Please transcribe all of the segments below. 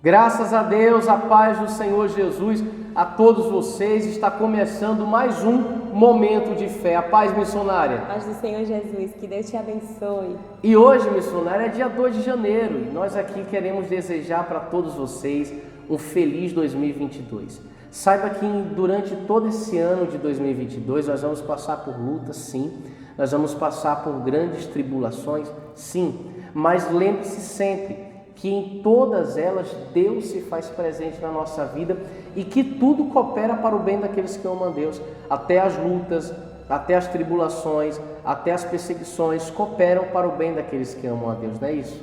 Graças a Deus, a paz do Senhor Jesus a todos vocês. Está começando mais um momento de fé. A paz missionária. A paz do Senhor Jesus, que Deus te abençoe. E hoje, missionária, é dia 2 de janeiro e nós aqui queremos desejar para todos vocês um feliz 2022. Saiba que durante todo esse ano de 2022 nós vamos passar por lutas, sim. Nós vamos passar por grandes tribulações, sim. Mas lembre-se sempre que em todas elas Deus se faz presente na nossa vida e que tudo coopera para o bem daqueles que amam a Deus. Até as lutas, até as tribulações, até as perseguições cooperam para o bem daqueles que amam a Deus, não é isso?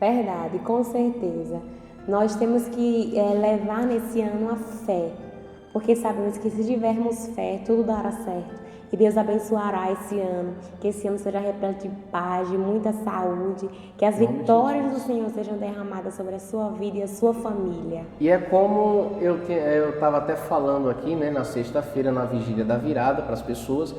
Verdade, com certeza. Nós temos que levar nesse ano a fé, porque sabemos que se tivermos fé, tudo dará certo. E Deus abençoará esse ano, que esse ano seja repleto de paz, de muita saúde, que as vitórias do Senhor sejam derramadas sobre a sua vida e a sua família. E é como eu estava até falando aqui, na sexta-feira, na vigília da virada, para as pessoas,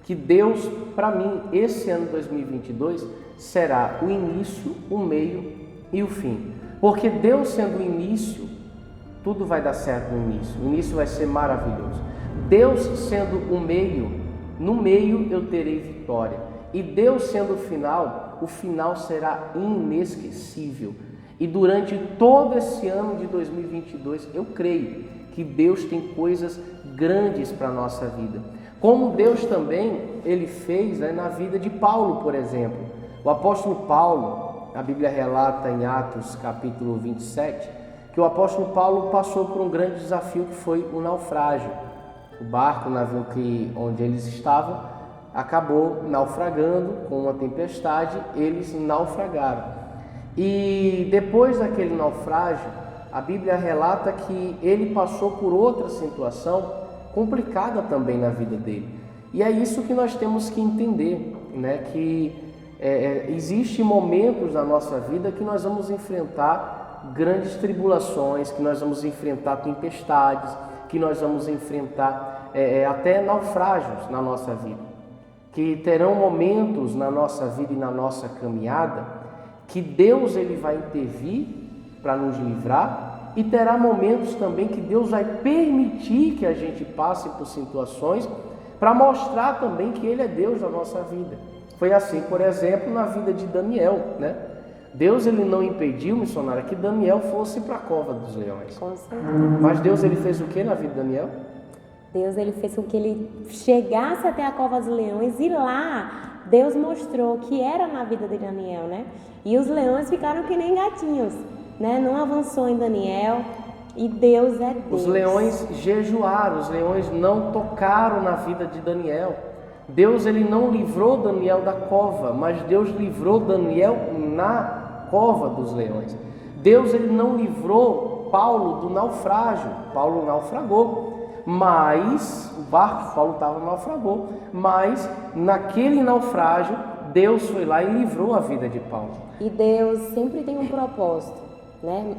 que Deus, para mim, esse ano 2022, será o início, o meio e o fim. Porque Deus sendo o início, tudo vai dar certo no início. O início vai ser maravilhoso. Deus sendo o meio, no meio eu terei vitória. E Deus sendo o final será inesquecível. E durante todo esse ano de 2022, eu creio que Deus tem coisas grandes para a nossa vida. Como Deus também, Ele fez na vida de Paulo, por exemplo. O apóstolo Paulo, a Bíblia relata em Atos capítulo 27, que o apóstolo Paulo passou por um grande desafio que foi o naufrágio. O barco, o navio onde eles estavam, acabou naufragando com uma tempestade, eles naufragaram. E depois daquele naufrágio, a Bíblia relata que ele passou por outra situação complicada também na vida dele. E é isso que nós temos que entender, que existem momentos na nossa vida que nós vamos enfrentar grandes tribulações, que nós vamos enfrentar tempestades, que nós vamos enfrentar até naufrágios na nossa vida, que terão momentos na nossa vida e na nossa caminhada que Deus ele vai intervir para nos livrar, e terá momentos também que Deus vai permitir que a gente passe por situações para mostrar também que Ele é Deus na nossa vida. Foi assim, por exemplo, na vida de Daniel, Deus ele não impediu, missionária, que Daniel fosse para a cova dos leões. Com certeza. Mas Deus ele fez o que na vida de Daniel? Deus ele fez com que ele chegasse até a cova dos leões e lá Deus mostrou que era na vida de Daniel, E os leões ficaram que nem gatinhos, Não avançou em Daniel e Deus é Deus. Os leões jejuaram, os leões não tocaram na vida de Daniel. Deus ele não livrou Daniel da cova, mas Deus livrou Daniel na cova dos leões. Deus ele não livrou Paulo do naufrágio. Paulo naufragou, mas o barco que Paulo estava naufragou, mas naquele naufrágio Deus foi lá e livrou a vida de Paulo. E Deus sempre tem um propósito.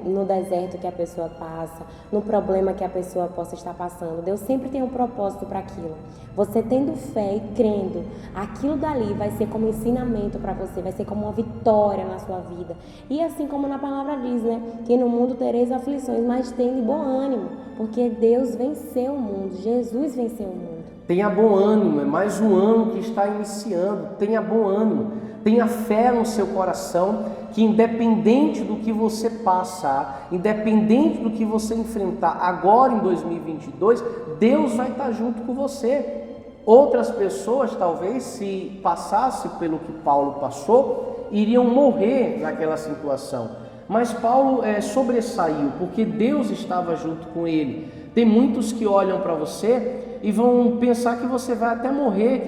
No deserto que a pessoa passa, no problema que a pessoa possa estar passando, Deus sempre tem um propósito para aquilo. Você tendo fé e crendo, aquilo dali vai ser como ensinamento para você, vai ser como uma vitória na sua vida. E assim como na palavra diz, que no mundo tereis aflições, mas tende bom ânimo, porque Deus venceu o mundo, Jesus venceu o mundo. Tenha bom ânimo, é mais um ano que está iniciando, tenha bom ânimo. Tenha fé no seu coração, que independente do que você passar, independente do que você enfrentar agora em 2022, Deus vai estar junto com você. Outras pessoas, talvez, se passasse pelo que Paulo passou, iriam morrer naquela situação. Mas Paulo sobressaiu, porque Deus estava junto com ele. Tem muitos que olham para você e vão pensar que você vai até morrer,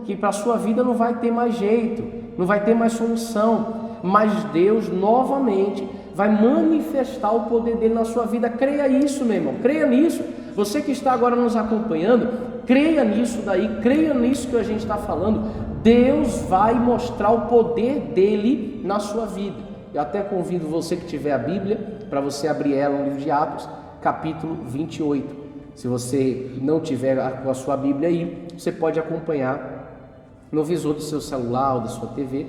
que para a sua vida não vai ter mais jeito, não vai ter mais solução. Mas Deus novamente vai manifestar o poder dele na sua vida. Creia isso, meu irmão, creia nisso. Você que está agora nos acompanhando, creia nisso daí, creia nisso que a gente está falando. Deus vai mostrar o poder dele na sua vida. Eu até convido você que tiver a Bíblia, para você abrir ela no livro de Atos, capítulo 28. Se você não tiver com a sua Bíblia aí, você pode acompanhar no visor do seu celular ou da sua TV.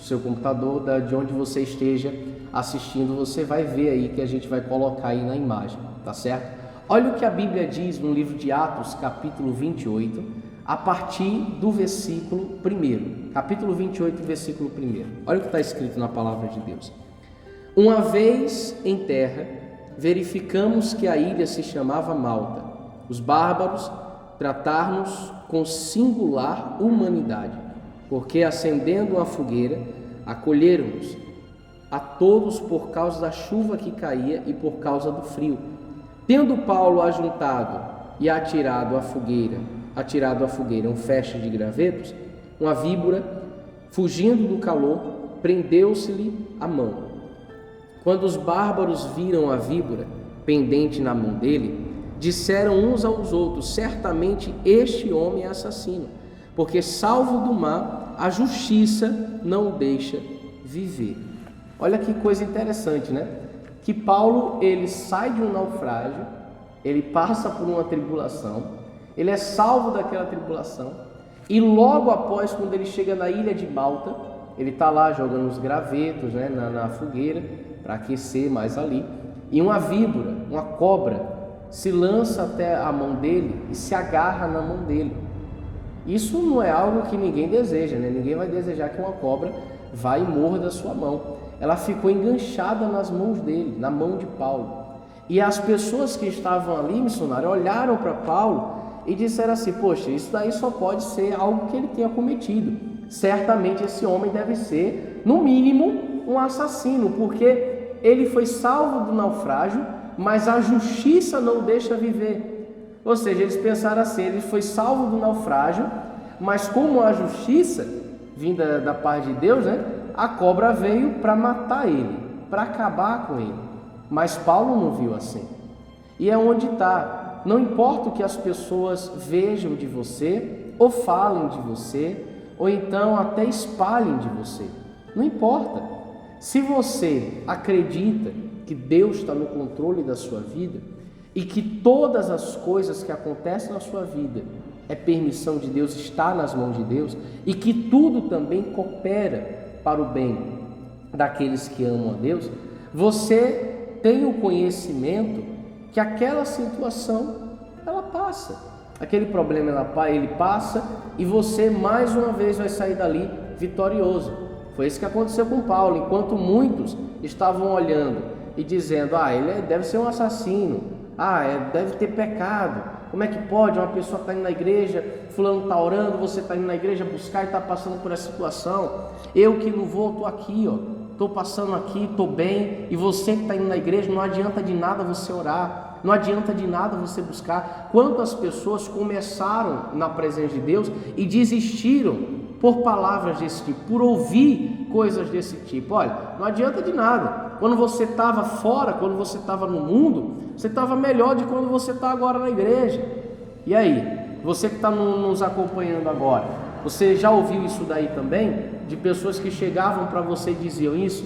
seu computador, de onde você esteja assistindo, você vai ver aí que a gente vai colocar aí na imagem, tá certo? Olha o que a Bíblia diz no livro de Atos, capítulo 28, a partir do versículo 1. Capítulo 28, versículo 1. Olha o que está escrito na palavra de Deus. Uma vez em terra, verificamos que a ilha se chamava Malta. Os bárbaros trataram-nos com singular humanidade, porque acendendo uma fogueira, acolheram-nos a todos por causa da chuva que caía e por causa do frio. Tendo Paulo ajuntado e atirado à fogueira um feixe de gravetos, uma víbora, fugindo do calor, prendeu-se-lhe a mão. Quando os bárbaros viram a víbora pendente na mão dele, disseram uns aos outros: certamente este homem é assassino, porque salvo do mar, a justiça não o deixa viver. Olha que coisa interessante, né? Que Paulo, ele sai de um naufrágio, ele passa por uma tribulação, ele é salvo daquela tribulação, e logo após, quando ele chega na ilha de Malta, ele está lá jogando os gravetos, né, na fogueira, para aquecer mais ali, e uma víbora, uma cobra, se lança até a mão dele e se agarra na mão dele. Isso não é algo que ninguém deseja, né? Ninguém vai desejar que uma cobra vá e morra da sua mão. Ela ficou enganchada nas mãos dele, na mão de Paulo. E as pessoas que estavam ali, missionário, olharam para Paulo e disseram assim: poxa, isso daí só pode ser algo que ele tenha cometido. Certamente esse homem deve ser, no mínimo, um assassino, porque ele foi salvo do naufrágio, mas a justiça não o deixa viver. Ou seja, eles pensaram assim: ele foi salvo do naufrágio, mas como a justiça vinda da parte de Deus, né, a cobra veio para matar ele, para acabar com ele. Mas Paulo não viu assim. E é onde está. Não importa o que as pessoas vejam de você, ou falem de você, ou então até espalhem de você. Não importa. Se você acredita que Deus está no controle da sua vida e que todas as coisas que acontecem na sua vida é permissão de Deus, está nas mãos de Deus, e que tudo também coopera para o bem daqueles que amam a Deus, você tem o conhecimento que aquela situação, ela passa. Aquele problema, ele passa, e você mais uma vez vai sair dali vitorioso. Foi isso que aconteceu com Paulo. Enquanto muitos estavam olhando e dizendo: ele deve ser um assassino, deve ter pecado, como é que pode uma pessoa estar indo na igreja, fulano está orando, você está indo na igreja buscar e está passando por essa situação, eu que não vou, estou aqui, estou passando aqui, estou bem, e você que está indo na igreja, não adianta de nada você orar, não adianta de nada você buscar. Quantas pessoas começaram na presença de Deus e desistiram por palavras desse tipo, por ouvir coisas desse tipo? Olha, não adianta de nada. Quando você estava fora, quando você estava no mundo, você estava melhor de quando você está agora na igreja. E aí, você que está nos acompanhando agora, você já ouviu isso daí também? De pessoas que chegavam para você e diziam isso?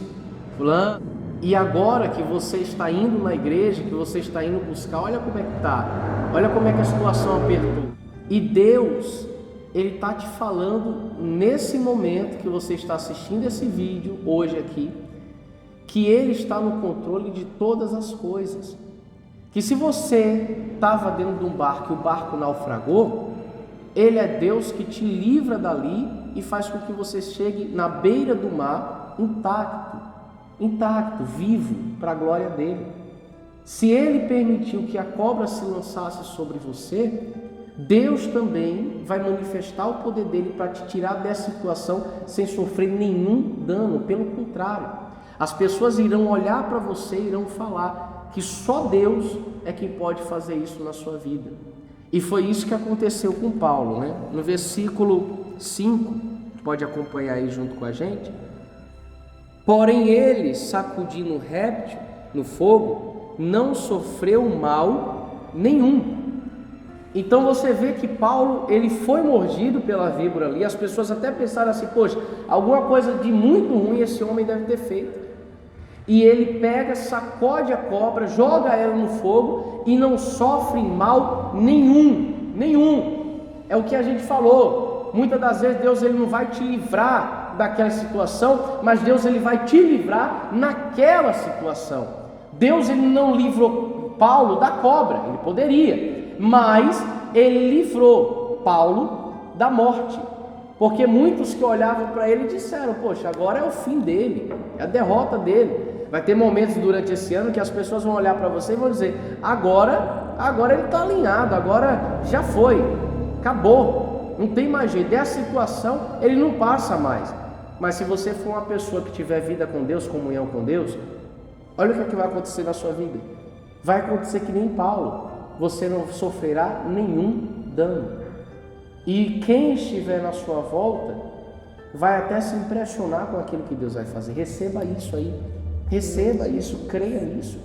Fulano, e agora que você está indo na igreja, que você está indo buscar, olha como é que está, olha como é que a situação apertou. E Deus, Ele está te falando nesse momento que você está assistindo esse vídeo, hoje aqui, que Ele está no controle de todas as coisas. Que se você estava dentro de um barco e o barco naufragou, Ele é Deus que te livra dali e faz com que você chegue na beira do mar intacto, vivo, para a glória dEle. Se Ele permitiu que a cobra se lançasse sobre você, Deus também vai manifestar o poder dEle para te tirar dessa situação sem sofrer nenhum dano. Pelo contrário, as pessoas irão olhar para você e irão falar que só Deus é quem pode fazer isso na sua vida. E foi isso que aconteceu com Paulo, né? No versículo 5, pode acompanhar aí junto com a gente. Porém ele, sacudindo o réptil no fogo, não sofreu mal nenhum. Então você vê que Paulo, ele foi mordido pela víbora ali. As pessoas até pensaram assim: poxa, alguma coisa de muito ruim esse homem deve ter feito. E ele pega, sacode a cobra, joga ela no fogo e não sofre mal nenhum. É o que a gente falou. Muitas das vezes Deus, ele não vai te livrar daquela situação, mas Deus ele vai te livrar naquela situação. Deus ele não livrou Paulo da cobra, ele poderia, mas ele livrou Paulo da morte, porque muitos que olhavam para ele disseram: poxa, agora é o fim dele, é a derrota dele. Vai ter momentos durante esse ano que as pessoas vão olhar para você e vão dizer: agora ele está alinhado, agora já foi, acabou, não tem mais jeito, dessa situação ele não passa mais. Mas se você for uma pessoa que tiver vida com Deus, comunhão com Deus, olha o que vai acontecer na sua vida. Vai acontecer que nem Paulo, você não sofrerá nenhum dano. E quem estiver na sua volta vai até se impressionar com aquilo que Deus vai fazer. Receba isso aí, receba isso, creia nisso.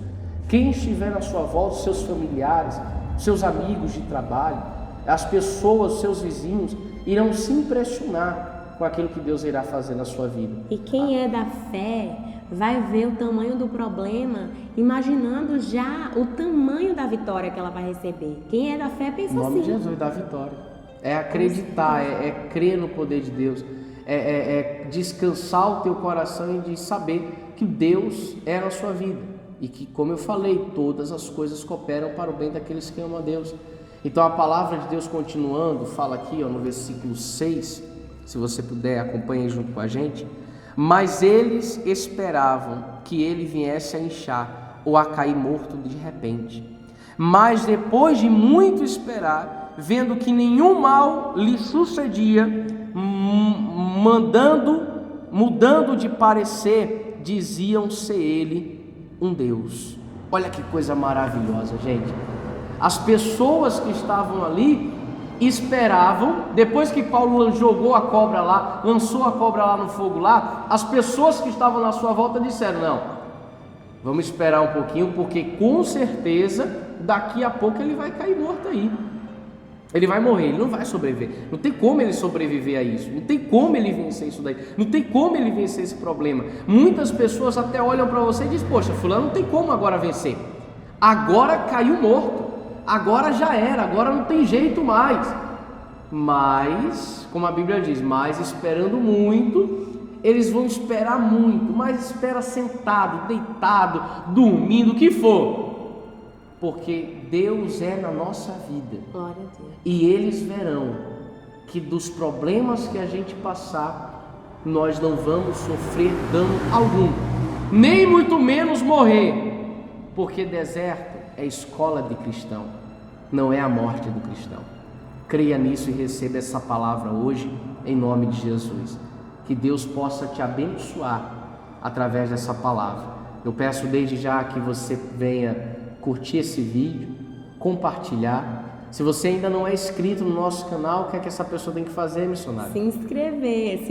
Quem estiver na sua volta, seus familiares, seus amigos de trabalho, as pessoas, seus vizinhos, irão se impressionar com aquilo que Deus irá fazer na sua vida. E quem é da fé vai ver o tamanho do problema, imaginando já o tamanho da vitória que ela vai receber. Quem é da fé pensa assim. Em nome de Jesus, da vitória. É acreditar, é crer no poder de Deus, é descansar o teu coração e de saber que Deus é na sua vida. E que, como eu falei, todas as coisas cooperam para o bem daqueles que amam a Deus. Então a palavra de Deus continuando, fala aqui no versículo 6, se você puder, acompanhe junto com a gente. Mas eles esperavam que ele viesse a inchar ou a cair morto de repente. Mas depois de muito esperar, vendo que nenhum mal lhe sucedia, mudando de parecer, diziam ser ele um Deus. Olha que coisa maravilhosa, gente. As pessoas que estavam ali esperavam, depois que Paulo jogou a cobra lá, lançou a cobra lá no fogo lá, as pessoas que estavam na sua volta disseram: não, vamos esperar um pouquinho, porque com certeza daqui a pouco ele vai cair morto aí. Ele vai morrer, ele não vai sobreviver. Não tem como ele sobreviver a isso. Não tem como ele vencer isso daí. Não tem como ele vencer esse problema. Muitas pessoas até olham para você e dizem: poxa, fulano não tem como agora vencer. Agora caiu morto. Agora já era, agora não tem jeito mais. Mas, como a Bíblia diz, mas esperando muito, eles vão esperar muito. Mas espera sentado, deitado, dormindo, o que for. Porque Deus é na nossa vida. Glória a Deus. E eles verão que dos problemas que a gente passar, nós não vamos sofrer dano algum, nem muito menos morrer, porque deserto é escola de cristão, não é a morte do cristão. Creia nisso e receba essa palavra hoje, em nome de Jesus. Que Deus possa te abençoar através dessa palavra. Eu peço desde já que você venha curtir esse vídeo, compartilhar. Se você ainda não é inscrito no nosso canal, o que é que essa pessoa tem que fazer, missionário? Se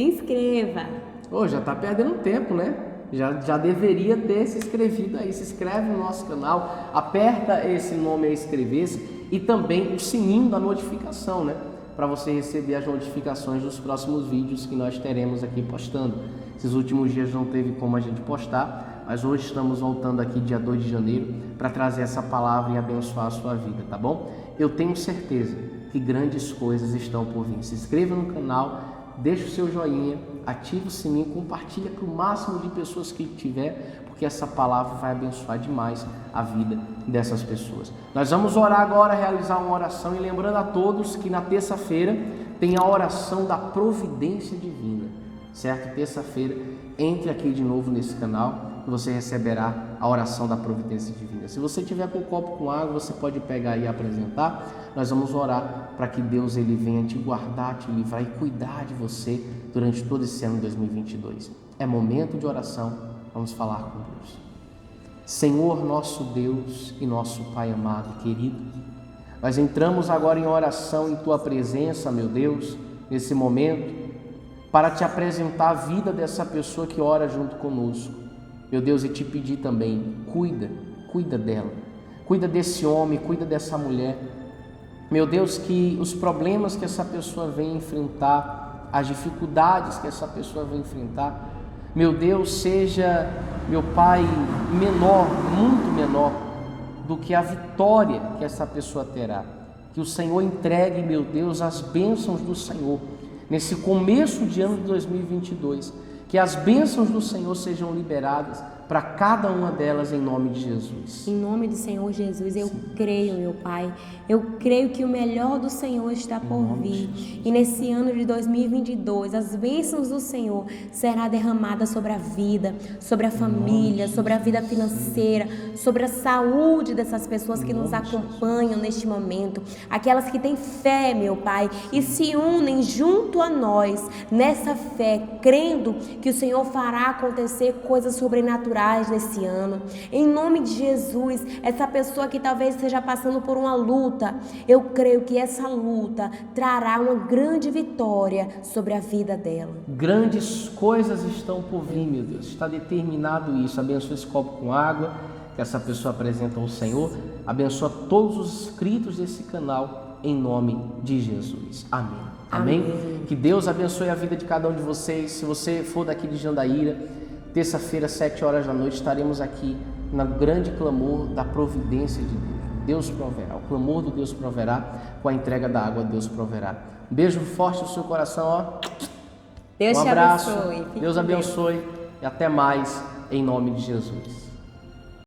inscreva. Já está perdendo tempo, né? Já deveria ter se inscrevido aí. Se inscreve no nosso canal, aperta esse nome aí, inscrever-se, e também o sininho da notificação, né? Para você receber as notificações dos próximos vídeos que nós teremos aqui postando. Esses últimos dias não teve como a gente postar, mas hoje estamos voltando aqui dia 2 de janeiro para trazer essa palavra e abençoar a sua vida, tá bom? Eu tenho certeza que grandes coisas estão por vir. Se inscreva no canal, deixe o seu joinha, ative o sininho, compartilha para o máximo de pessoas que tiver, porque essa palavra vai abençoar demais a vida dessas pessoas. Nós vamos orar agora, realizar uma oração, e lembrando a todos que na terça-feira tem a oração da providência divina, certo? Terça-feira, entre aqui de novo nesse canal, e você receberá a oração da providência divina. Se você tiver com um copo com água, você pode pegar e apresentar. Nós vamos orar para que Deus ele venha te guardar, te livrar e cuidar de você durante todo esse ano de 2022. É momento de oração, vamos falar com Deus. Senhor, nosso Deus e nosso Pai amado e querido, nós entramos agora em oração em Tua presença, meu Deus, nesse momento, para Te apresentar a vida dessa pessoa que ora junto conosco. Meu Deus, e Te pedir também, cuida dela, cuida desse homem, cuida dessa mulher. Meu Deus, que os problemas que essa pessoa vem enfrentar, as dificuldades que essa pessoa vem enfrentar, meu Deus, seja, meu Pai, menor, muito menor do que a vitória que essa pessoa terá. Que o Senhor entregue, meu Deus, as bênçãos do Senhor nesse começo de ano de 2022, que as bênçãos do Senhor sejam liberadas para cada uma delas em nome de Jesus. Em nome do Senhor Jesus, eu creio, meu Pai. Eu creio que o melhor do Senhor está por vir. E nesse ano de 2022, as bênçãos do Senhor será derramada sobre a vida, sobre a família, sobre a vida financeira, sobre a saúde dessas pessoas que nos acompanham neste momento. Aquelas que têm fé, meu Pai, e se unem junto a nós nessa fé, crendo que o Senhor fará acontecer coisas sobrenaturais nesse ano. Em nome de Jesus, essa pessoa que talvez esteja passando por uma luta, eu creio que essa luta trará uma grande vitória sobre a vida dela. Grandes coisas estão por vir, meu Deus. Está determinado isso. Abençoa esse copo com água que essa pessoa apresenta ao Senhor. Abençoa todos os inscritos desse canal em nome de Jesus. Amém. Amém. Que Deus abençoe a vida de cada um de vocês. Se você for daqui de Jandaíra, terça-feira, 7 horas da noite, estaremos aqui no grande clamor da providência de Deus. Deus proverá. O clamor do Deus proverá, com a entrega da água, Deus proverá. Um beijo forte no seu coração, ó. Deus um te abraço. abençoe. Deus abençoe e até mais, em nome de Jesus.